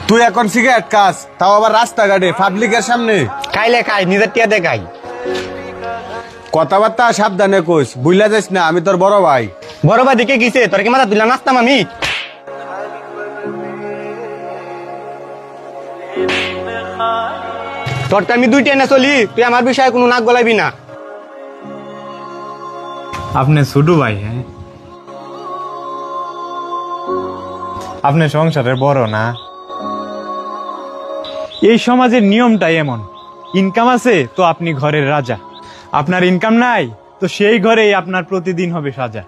তুই এখন সিগারেট খাস, তাও আবার রাস্তাঘাটে পাবলিকের সামনে। খাইলে খাই, নিজের টিয়া দিয়ে খাই। কথাবার্তা সাবধানে কইস, বুঝলা যাস না আমি তোর বড় ভাই। বড় ভাই দিকে গেছে, তোর কি মাথা তুললাম নাচতাম আমি? তোর তো আমি দুইটা এনে চলি, তুই আমার বিষয়ে কোনো নাক গলাবি না। আপনি ছোট ভাই, হ্যাঁ? আপনি সংসারের বড় না? এই সমাজের নিয়মটাই এমন, ইনকাম আছে তো আপনি ঘরের রাজা, আপনার ইনকাম নাই তো সেই ঘরেই আপনার প্রতিদিন হবে সাজা।